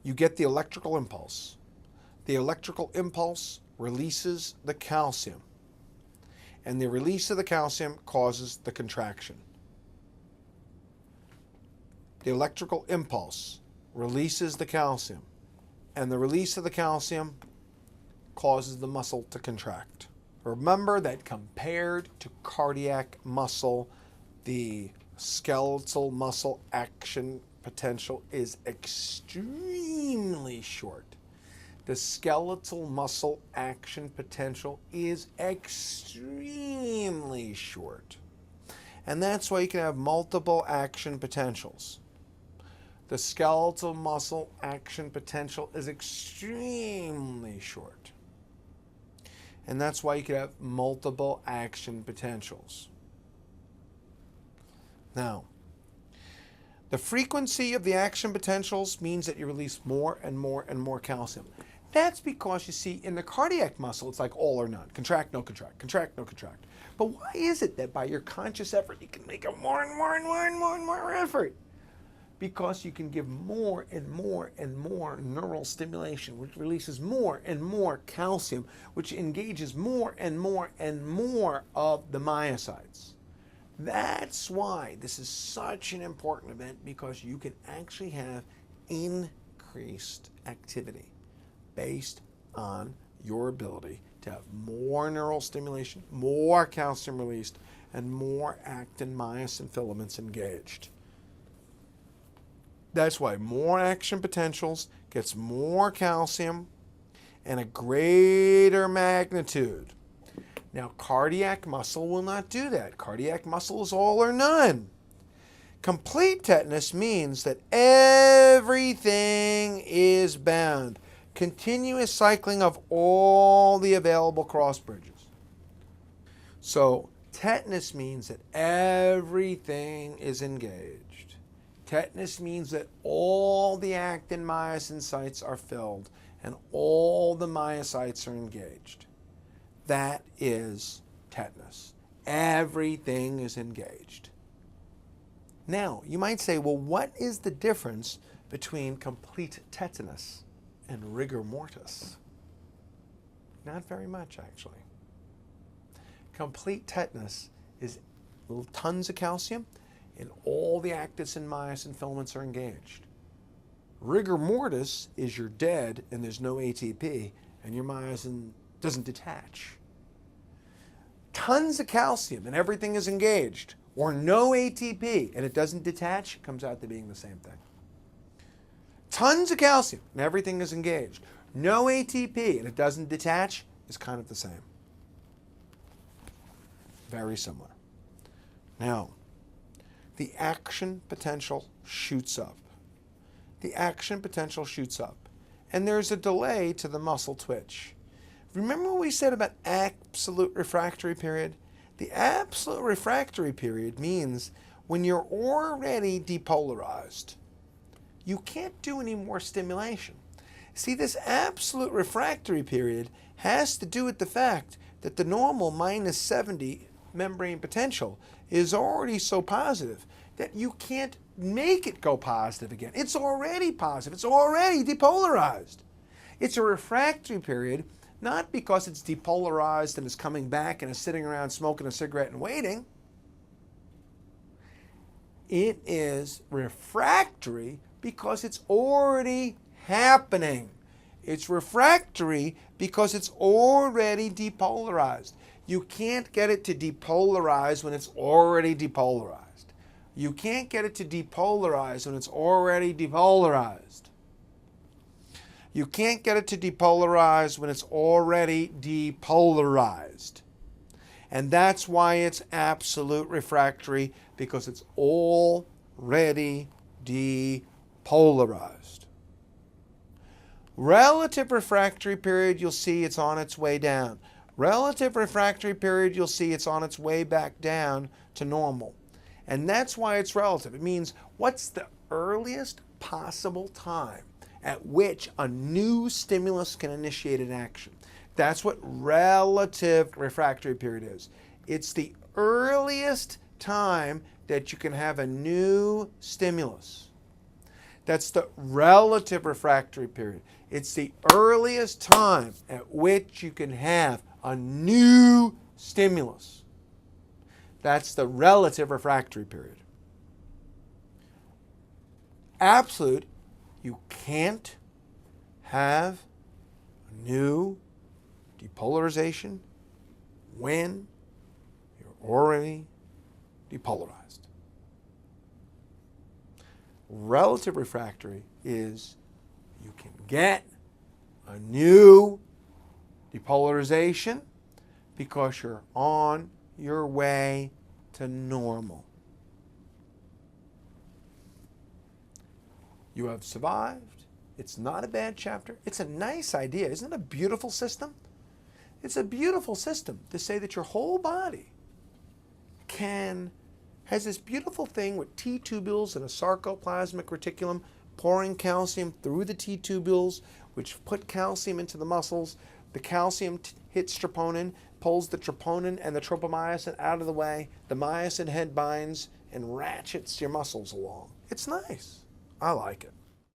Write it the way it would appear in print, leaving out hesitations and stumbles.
you get the electrical impulse. The electrical impulse releases the calcium, and the release of the calcium causes the contraction. The electrical impulse releases the calcium, and the release of the calcium causes the muscle to contract. Remember that compared to cardiac muscle, the skeletal muscle action potential is extremely short. The skeletal muscle action potential is extremely short. And that's why you can have multiple action potentials. The skeletal muscle action potential is extremely short. And that's why you can have multiple action potentials. Now, the frequency of the action potentials means that you release more and more and more calcium. That's because, you see, in the cardiac muscle, it's like all or none. Contract, no contract. Contract, no contract. But why is it that by your conscious effort, you can make a more and more and more and more and more effort? Because you can give more and more and more neural stimulation, which releases more and more calcium, which engages more and more and more of the myocytes. That's why this is such an important event, because you can actually have increased activity based on your ability to have more neural stimulation, more calcium released, and more actin myosin filaments engaged. That's why more action potentials gets more calcium and a greater magnitude. Now, cardiac muscle will not do that. Cardiac muscle is all or none. Complete tetanus means that everything is bound. Continuous cycling of all the available cross bridges. So, tetanus means that everything is engaged. Tetanus means that all the actin myosin sites are filled and all the myocytes are engaged. That is tetanus. Everything is engaged. Now, you might say, well, what is the difference between complete tetanus and rigor mortis? Not very much, actually. Complete tetanus is tons of calcium and all the actin and myosin filaments are engaged. Rigor mortis is you're dead and there's no ATP and your myosin doesn't detach. Tons of calcium and everything is engaged, or no ATP and it doesn't detach, comes out to being the same thing. Tons of calcium and everything is engaged. No ATP and it doesn't detach is kind of the same. Very similar. Now, the action potential shoots up. The action potential shoots up. And there's a delay to the muscle twitch. Remember what we said about absolute refractory period? The absolute refractory period means when you're already depolarized, you can't do any more stimulation. See, this absolute refractory period has to do with the fact that the normal minus 70 membrane potential is already so positive that you can't make it go positive again. It's already positive. It's already depolarized. It's a refractory period, not because it's depolarized and is coming back and is sitting around smoking a cigarette and waiting. It is refractory because it's already happening. It's refractory because it's already depolarized. You can't get it to depolarize when it's already depolarized. You can't get it to depolarize when it's already depolarized. You can't get it to depolarize when it's already depolarized. And that's why it's absolute refractory, because it's already depolarized. Relative refractory period, you'll see it's on its way down. Relative refractory period, you'll see it's on its way back down to normal. And that's why it's relative. It means what's the earliest possible time at which a new stimulus can initiate an action. That's what relative refractory period is. It's the earliest time that you can have a new stimulus. That's the relative refractory period. It's the earliest time at which you can have a new stimulus. That's the relative refractory period. Absolute, you can't have a new depolarization when you're already depolarized. Relative refractory is you can get a new depolarization because you're on your way to normal. You have survived. It's not a bad chapter. It's a nice idea. Isn't it a beautiful system? It's a beautiful system to say that your whole body has this beautiful thing with T tubules and a sarcoplasmic reticulum pouring calcium through the T tubules, which put calcium into the muscles. The calcium hits troponin, pulls the troponin and the tropomyosin out of the way. The myosin head binds and ratchets your muscles along. It's nice. I like it.